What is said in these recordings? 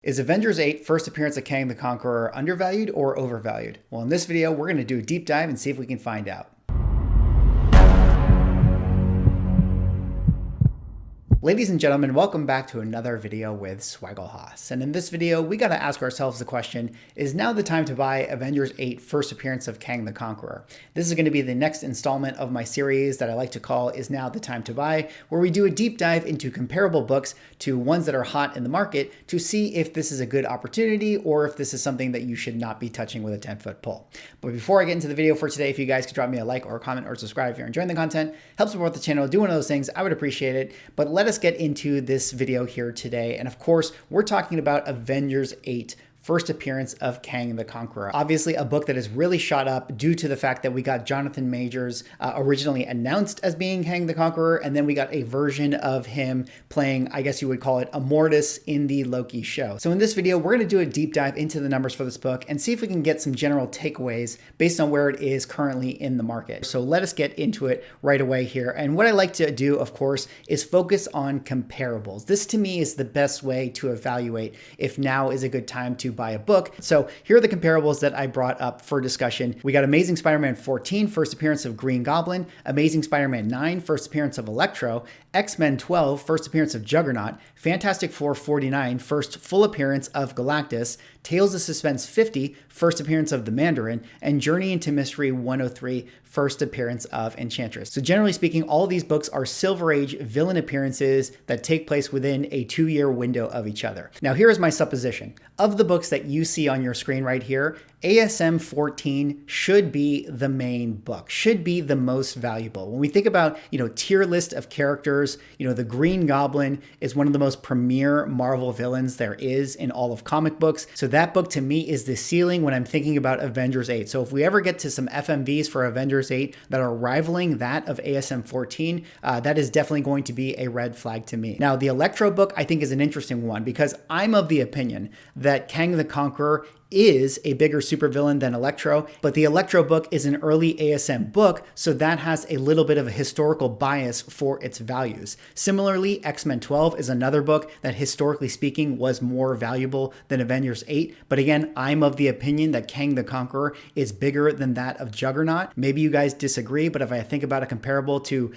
Is Avengers 8 first appearance of Kang the Conqueror undervalued or overvalued? Well, in this video, we're going to do a deep dive and see if we can find out. Ladies and gentlemen, welcome back to another video with Swaggle. And in this video, we got to ask ourselves the question, is now the time to buy Avengers 8 first appearance of Kang the Conqueror? This is going to be the next installment of my series that I like to call Is Now the Time to Buy, where we do a deep dive into comparable books to ones that are hot in the market to see if this is a good opportunity or if this is something that you should not be touching with a 10-foot pole. But before I get into the video for today, if you guys could drop me a like or a comment or subscribe if you're enjoying the content, help support the channel, do one of those things, I would appreciate it. But let us get into this video here today. And of course, we're talking about Avengers 8. First appearance of Kang the Conqueror. Obviously a book that has really shot up due to the fact that we got Jonathan Majors originally announced as being Kang the Conqueror, and then we got a version of him playing, I guess you would call it, Immortus in the Loki show. So in this video, we're going to do a deep dive into the numbers for this book and see if we can get some general takeaways based on where it is currently in the market. So let us get into it right away here. And what I like to do, of course, is focus on comparables. This to me is the best way to evaluate if now is a good time to buy a book. So here are the comparables that I brought up for discussion. We got Amazing Spider-Man 14, first appearance of Green Goblin, Amazing Spider-Man 9, first appearance of Electro, X-Men 12, first appearance of Juggernaut, Fantastic Four 49, first full appearance of Galactus, Tales of Suspense 50, first appearance of the Mandarin, and Journey into Mystery 103, first appearance of Enchantress. So generally speaking, all of these books are Silver Age villain appearances that take place within a 2-year window of each other. Now here is my supposition. Of the books that you see on your screen right here, ASM 14 should be the main book, should be the most valuable. When we think about, tier list of characters, the Green Goblin is one of the most premier Marvel villains there is in all of comic books. So that book to me is the ceiling when I'm thinking about Avengers 8. So if we ever get to some FMVs for Avengers 8 that are rivaling that of ASM 14, that is definitely going to be a red flag to me. Now, the Electro book I think is an interesting one because I'm of the opinion that Kang the Conqueror is a bigger supervillain than Electro, but the Electro book is an early ASM book, so that has a little bit of a historical bias for its values. Similarly, X-Men 12 is another book that historically speaking was more valuable than Avengers 8, but again, I'm of the opinion that Kang the Conqueror is bigger than that of Juggernaut. Maybe you guys disagree, but if I think about a comparable to,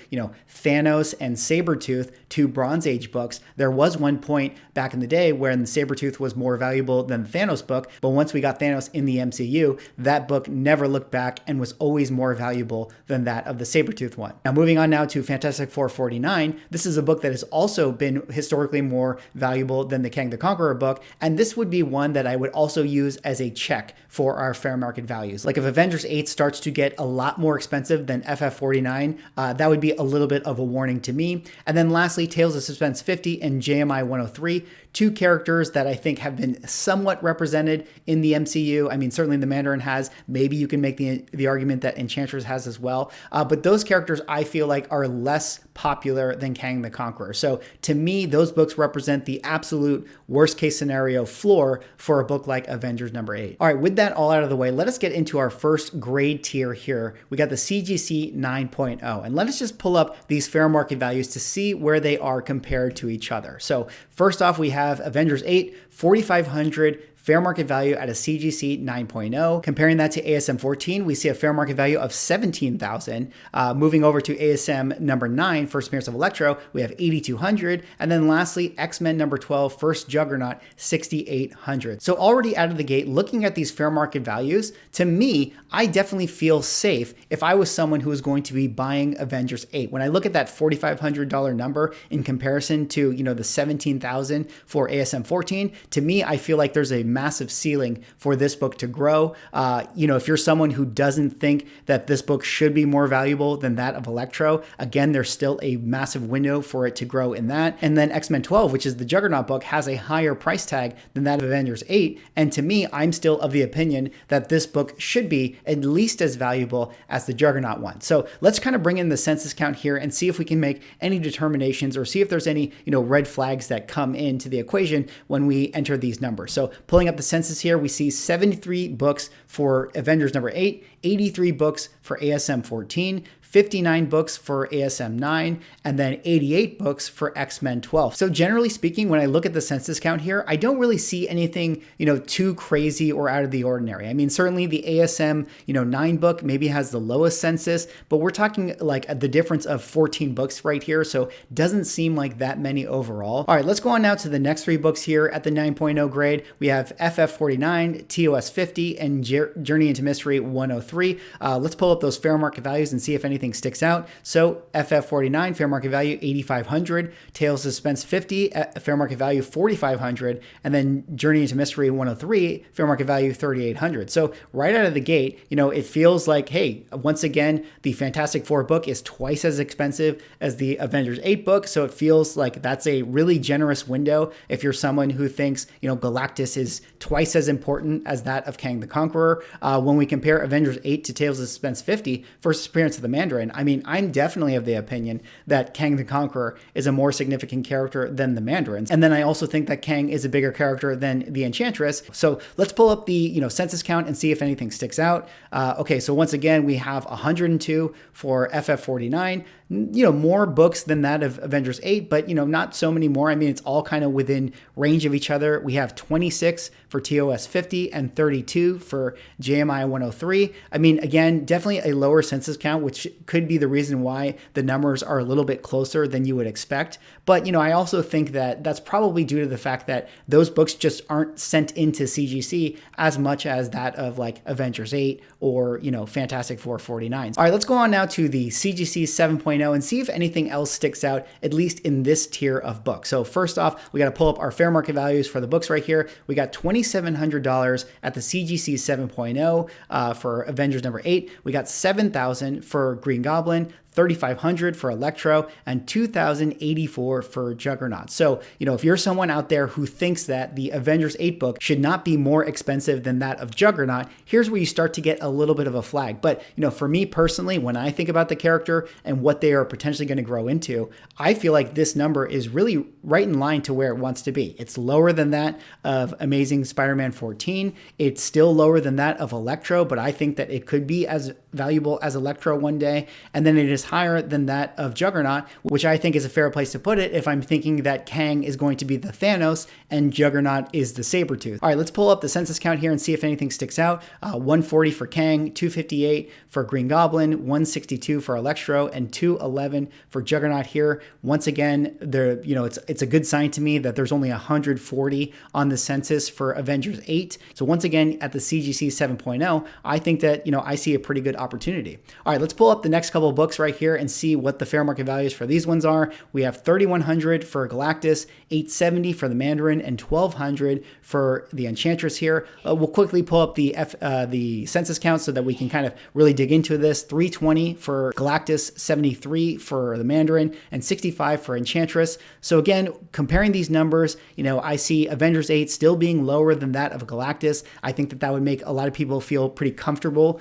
Thanos and Sabretooth, two Bronze Age books, there was one point back in the day when the Sabretooth was more valuable than the Thanos book, but once we got Thanos in the MCU, that book never looked back and was always more valuable than that of the Sabretooth one. Now moving on now to Fantastic Four 49, this is a book that has also been historically more valuable than the Kang the Conqueror book, and this would be one that I would also use as a check for our fair market values. Like if Avengers 8 starts to get a lot more expensive than FF 49, that would be a little bit of a warning to me. And then lastly, Tales of Suspense 50 and JMI 103, two characters that I think have been somewhat represented in the MCU. I mean, certainly the Mandarin has. Maybe you can make the argument that Enchantress has as well. But those characters I feel like are less popular than Kang the Conqueror. So to me, those books represent the absolute worst case scenario floor for a book like Avengers number 8. All right, with that all out of the way, let us get into our first grade tier here. We got the CGC 9.0, and let us just pull up these fair market values to see where they are compared to each other. So first off, we have Avengers 8, 4,500 fair market value at a CGC 9.0. Comparing that to ASM 14, we see a fair market value of 17,000. Moving over to ASM number 9, first appearance of Electro, we have 8,200. And then lastly, X-Men number 12, first Juggernaut, 6,800. So already out of the gate, looking at these fair market values, to me, I definitely feel safe if I was someone who was going to be buying Avengers 8. When I look at that $4,500 number in comparison to, the 17,000 for ASM 14, to me, I feel like there's a massive ceiling for this book to grow. If you're someone who doesn't think that this book should be more valuable than that of Electro, again, there's still a massive window for it to grow in that. And then X-Men 12, which is the Juggernaut book, has a higher price tag than that of Avengers 8. And to me, I'm still of the opinion that this book should be at least as valuable as the Juggernaut one. So let's kind of bring in the census count here and see if we can make any determinations or see if there's any, red flags that come into the equation when we enter these numbers. So pulling up the census here, we see 73 books for Avengers number 8, 83 books for ASM 14, 59 books for ASM 9, and then 88 books for X-Men 12. So generally speaking, when I look at the census count here, I don't really see anything, too crazy or out of the ordinary. I mean, certainly the ASM, 9 book maybe has the lowest census, but we're talking like the difference of 14 books right here. So doesn't seem like that many overall. All right, let's go on now to the next 3 books here at the 9.0 grade. We have FF49, TOS 50, and Journey into Mystery 103. Let's pull up those fair market values and see if anything sticks out. So FF49, fair market value 8,500, Tales of Suspense 50, fair market value 4,500, and then Journey into Mystery 103, fair market value 3,800. So right out of the gate, it feels like, hey, once again, the Fantastic Four book is twice as expensive as the Avengers 8 book. So it feels like that's a really generous window if you're someone who thinks, Galactus is twice as important as that of Kang the Conqueror. When we compare Avengers 8 to Tales of Suspense 50, first appearance of the Mandarin, I mean, I'm definitely of the opinion that Kang the Conqueror is a more significant character than the Mandarins. And then I also think that Kang is a bigger character than the Enchantress. So let's pull up the, census count and see if anything sticks out. Okay, so once again, we have 102 for FF49, more books than that of Avengers 8, but, not so many more. I mean, it's all kind of within range of each other. We have 26 for TOS 50 and 32 for JMI 103. I mean, again, definitely a lower census count, which could be the reason why the numbers are a little bit closer than you would expect. But, I also think that that's probably due to the fact that those books just aren't sent into CGC as much as that of like Avengers 8 or, Fantastic Four 49. All right, let's go on now to the CGC 7.0 and see if anything else sticks out, at least in this tier of books. So first off, we got to pull up our fair market values for the books right here. We got $2,700 at the CGC 7.0 for Avengers number 8. We got $7,000 for Green Goblin, $3,500 for Electro, and $2,084 for Juggernaut. So, if you're someone out there who thinks that the Avengers 8 book should not be more expensive than that of Juggernaut, here's where you start to get a little bit of a flag. But, for me personally, when I think about the character and what they are potentially going to grow into, I feel like this number is really right in line to where it wants to be. It's lower than that of Amazing Spider-Man 14. It's still lower than that of Electro, but I think that it could be as valuable as Electro one day. And then it is higher than that of Juggernaut, which I think is a fair place to put it if I'm thinking that Kang is going to be the Thanos and Juggernaut is the Sabretooth. All right, let's pull up the census count here and see if anything sticks out. 140 for Kang, 258 for Green Goblin, 162 for Electro, and 211 for Juggernaut here. Once again, it's a good sign to me that there's only 140 on the census for Avengers 8. So once again, at the CGC 7.0, I think that, I see a pretty good opportunity. All right, let's pull up the next couple of books right here and see what the fair market values for these ones are. We have $3,100 for Galactus, $870 for the Mandarin, and $1,200 for the Enchantress here. We'll quickly pull up the census count so that we can kind of really dig into this. $320 for Galactus, $73 for the Mandarin, and $65 for Enchantress. So again, comparing these numbers, I see Avengers 8 still being lower than that of Galactus. I think that would make a lot of people feel pretty comfortable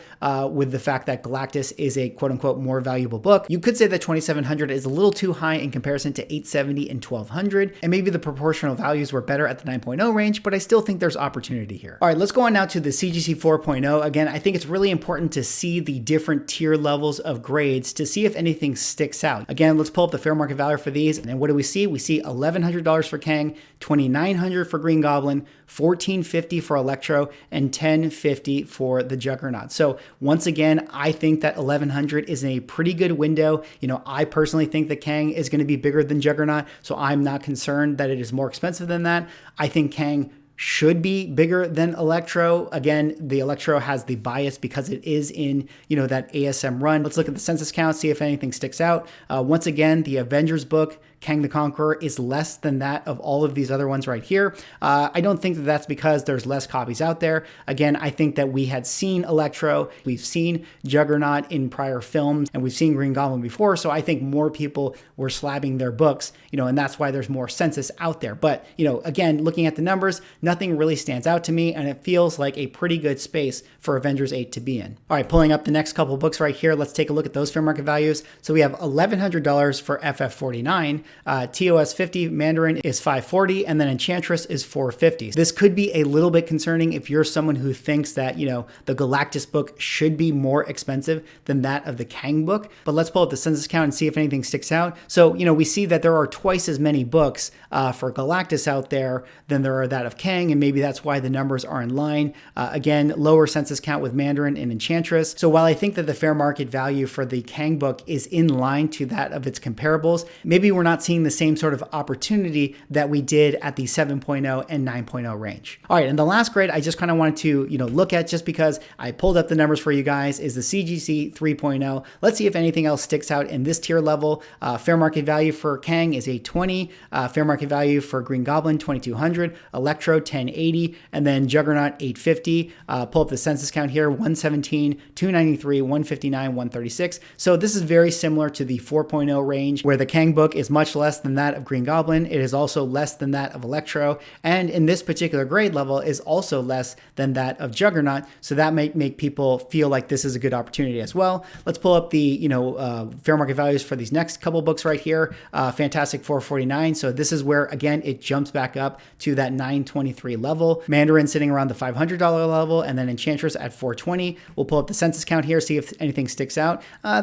with the fact that Galactus is a quote-unquote more valuable book. You could say that 2,700 is a little too high in comparison to 870 and 1,200, and maybe the proportional values were better at the 9.0 range, but I still think there's opportunity here. All right, let's go on now to the CGC 4.0. Again, I think it's really important to see the different tier levels of grades to see if anything sticks out. Again, let's pull up the fair market value for these, and then what do we see? We see $1,100 for Kang, $2,900 for Green Goblin, $1,450 for Electro, and $1,050 for the Juggernaut. So once again, I think that $1,100 is a pretty good window. I personally think that Kang is going to be bigger than Juggernaut, so I'm not concerned that it is more expensive than that. I think Kang should be bigger than Electro. Again, the Electro has the bias because it is in, that ASM run. Let's look at the census count, see if anything sticks out. Once again, the Avengers book, Kang the Conqueror, is less than that of all of these other ones right here. I don't think that that's because there's less copies out there. Again, I think that we had seen Electro, we've seen Juggernaut in prior films, and we've seen Green Goblin before, so I think more people were slabbing their books, and that's why there's more census out there. But, again, looking at the numbers, nothing really stands out to me, and it feels like a pretty good space for Avengers 8 to be in. All right, pulling up the next couple books right here, let's take a look at those fair market values. So we have $1,100 for FF49, TOS 50 Mandarin is $540, and then Enchantress is $450. This could be a little bit concerning if you're someone who thinks that, the Galactus book should be more expensive than that of the Kang book. But let's pull up the census count and see if anything sticks out. So, we see that there are twice as many books for Galactus out there than there are that of Kang, and maybe that's why the numbers are in line. Again, lower census count with Mandarin and Enchantress. So while I think that the fair market value for the Kang book is in line to that of its comparables, maybe we're not seeing the same sort of opportunity that we did at the 7.0 and 9.0 range. All right, and the last grade I just kind of wanted to, look at, just because I pulled up the numbers for you guys, is the CGC 3.0. Let's see if anything else sticks out in this tier level. Fair market value for Kang is 820. Fair market value for Green Goblin 2200, Electro 1080, and then Juggernaut 850. Pull up the census count here: 117, 293, 159, 136. So this is very similar to the 4.0 range, where the Kang book is much less than that of Green Goblin. It is also less than that of Electro, and in this particular grade level is also less than that of Juggernaut. So that might make people feel like this is a good opportunity as well. Let's pull up the fair market values for these next couple books right here. Fantastic 449. So this is where, again, it jumps back up to that 923 level. Mandarin sitting around the $500 level, and then Enchantress at 420. We'll pull up the census count here, see if anything sticks out.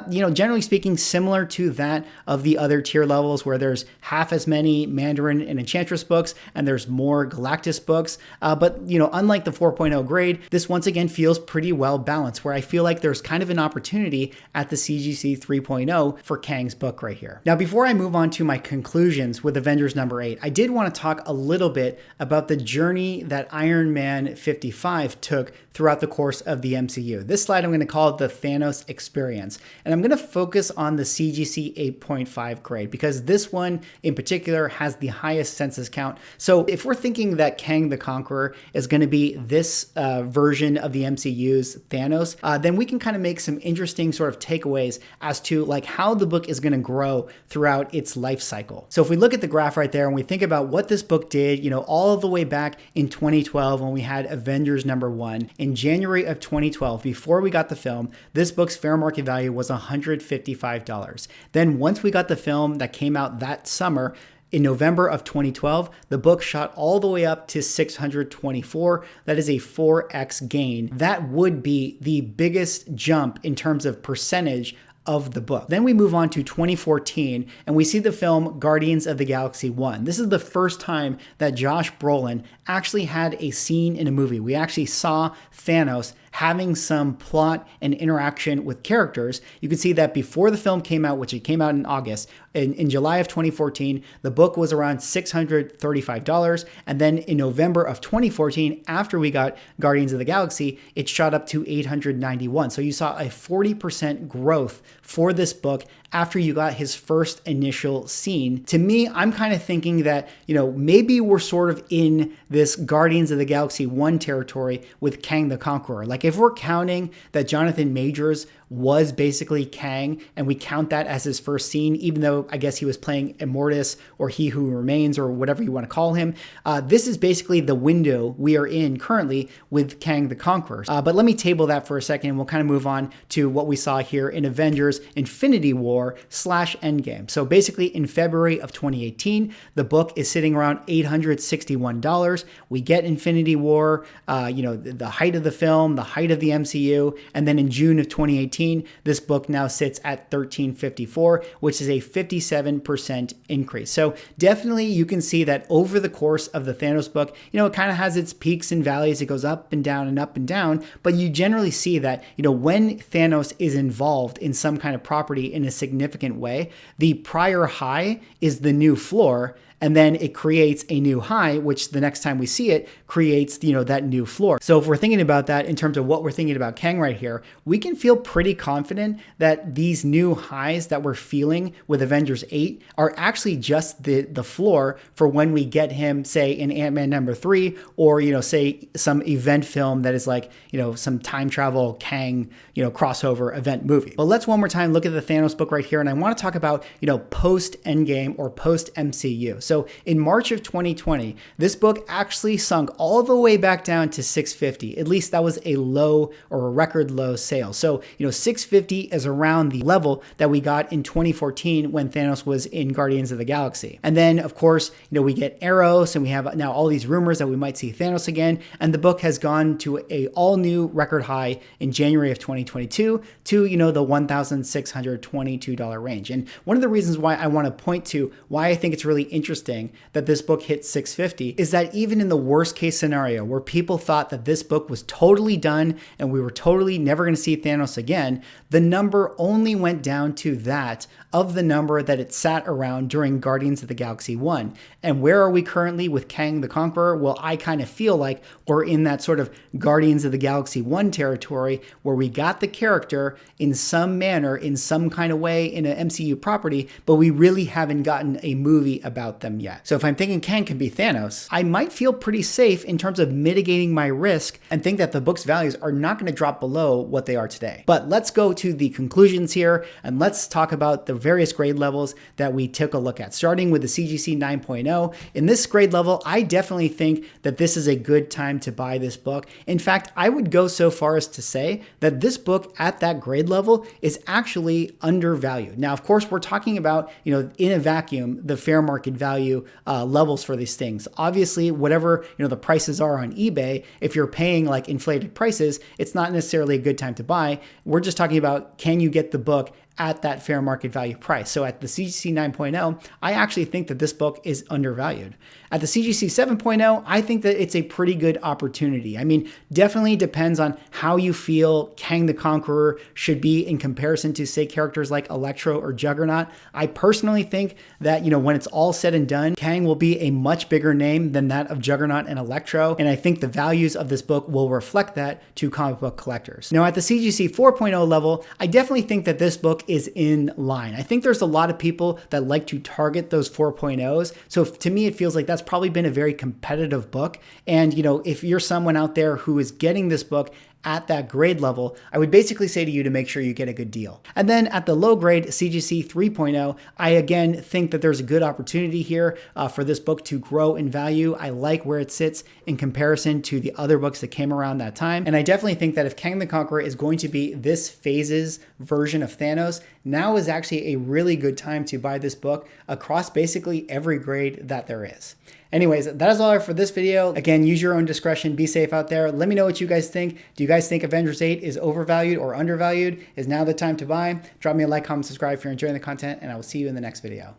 Generally speaking, similar to that of the other tier levels, where there's half as many Mandarin and Enchantress books and there's more Galactus books. But unlike the 4.0 grade, this once again feels pretty well balanced, where I feel like there's kind of an opportunity at the CGC 3.0 for Kang's book right here. Now, before I move on to my conclusions with Avengers number 8, I did want to talk a little bit about the journey that Iron Man 55 took throughout the course of the MCU. This slide I'm going to call it the Thanos experience, and I'm going to focus on the CGC 8.5 grade because this one in particular has the highest census count. So if we're thinking that Kang the Conqueror is going to be this version of the MCU's Thanos, then we can kind of make some interesting sort of takeaways as to like how the book is going to grow throughout its life cycle. So if we look at the graph right there and we think about what this book did, all the way back in 2012 when we had Avengers number 1, in January of 2012, before we got the film, this book's fair market value was $155. Then once we got the film that came out that summer, in November of 2012, the book shot all the way up to $624. That is a 4x gain. That would be the biggest jump in terms of percentage of the book. Then we move on to 2014 and we see the film Guardians of the Galaxy 1. This is the first time that Josh Brolin actually had a scene in a movie. We actually saw Thanos having some plot and interaction with characters. You can see that before the film came out, which it came out in August, in July of 2014, the book was around $635. And then in November of 2014, after we got Guardians of the Galaxy, it shot up to $891. So you saw a 40% growth for this book after you got his first initial scene. To me, I'm kind of thinking that, maybe we're sort of in this Guardians of the Galaxy 1 territory with Kang the Conqueror. Like if we're counting that Jonathan Majors was basically Kang, and we count that as his first scene, even though I guess he was playing Immortus or He Who Remains or whatever you want to call him. This is basically the window we are in currently with Kang the Conqueror. But let me table that for a second, and we'll kind of move on to what we saw here in Avengers Infinity War / Endgame. So basically in February of 2018, the book is sitting around $861. We get Infinity War, the height of the film, the height of the MCU, and then in June of 2018, this book now sits at $1354, which is a 57% increase. So definitely you can see that over the course of the Thanos book, it kind of has its peaks and valleys. It goes up and down and up and down, but you generally see that, when Thanos is involved in some kind of property in a significant way, the prior high is the new floor, and then it creates a new high, which the next time we see it creates, that new floor. So if we're thinking about that in terms of what we're thinking about Kang right here, we can feel pretty confident that these new highs that we're feeling with Avengers 8 are actually just the floor for when we get him, say, in Ant-Man number 3, or, say some event film that is like, some time travel Kang, crossover event movie. But let's one more time look at the Thanos book right here. And I want to talk about, post Endgame or post MCU. So in March of 2020, this book actually sunk all the way back down to $650. At least that was a low or a record low sale. So, $650 is around the level that we got in 2014 when Thanos was in Guardians of the Galaxy. And then, of course, we get Eros, and we have now all these rumors that we might see Thanos again. And the book has gone to a all new record high in January of 2022 to, the $1,622 range. And one of the reasons why I want to point to why I think it's really interesting that this book hit $650 is that even in the worst case scenario where people thought that this book was totally done and we were totally never going to see Thanos again, the number only went down to that of the number that it sat around during Guardians of the Galaxy 1. And where are we currently with Kang the Conqueror? Well, I kind of feel like we're in that sort of Guardians of the Galaxy 1 territory where we got the character in some manner, in some kind of way in an MCU property, but we really haven't gotten a movie about them yet. So if I'm thinking Kang can be Thanos, I might feel pretty safe in terms of mitigating my risk and think that the book's values are not going to drop below what they are today. But let's go to the conclusions here and let's talk about the various grade levels that we took a look at, starting with the CGC 9.0. In this grade level, I definitely think that this is a good time to buy this book. In fact, I would go so far as to say that this book at that grade level is actually undervalued. Now, of course, we're talking about, in a vacuum, the fair market value levels for these things. Obviously, whatever, the prices are on eBay, if you're paying like inflated prices, it's not necessarily a good time to buy. We're just talking about, can you get the book at that fair market value price? So at the CGC 9.0, I actually think that this book is undervalued. At the CGC 7.0, I think that it's a pretty good opportunity. I mean, definitely depends on how you feel Kang the Conqueror should be in comparison to, say, characters like Electro or Juggernaut. I personally think that, when it's all said and done, Kang will be a much bigger name than that of Juggernaut and Electro, and I think the values of this book will reflect that to comic book collectors. Now, at the CGC 4.0 level, I definitely think that this book is in line. I think there's a lot of people that like to target those 4.0s. So to me, it feels like that's probably been a very competitive book. And, if you're someone out there who is getting this book at that grade level, I would basically say to you to make sure you get a good deal. And then at the low grade CGC 3.0, I again think that there's a good opportunity here for this book to grow in value. I like where it sits in comparison to the other books that came around that time. And I definitely think that if Kang the Conqueror is going to be this phase's version of Thanos, now is actually a really good time to buy this book across basically every grade that there is. Anyways, that is all for this video. Again, use your own discretion. Be safe out there. Let me know what you guys think. Do you guys think Avengers 8 is overvalued or undervalued? Is now the time to buy? Drop me a like, comment, subscribe if you're enjoying the content, and I will see you in the next video.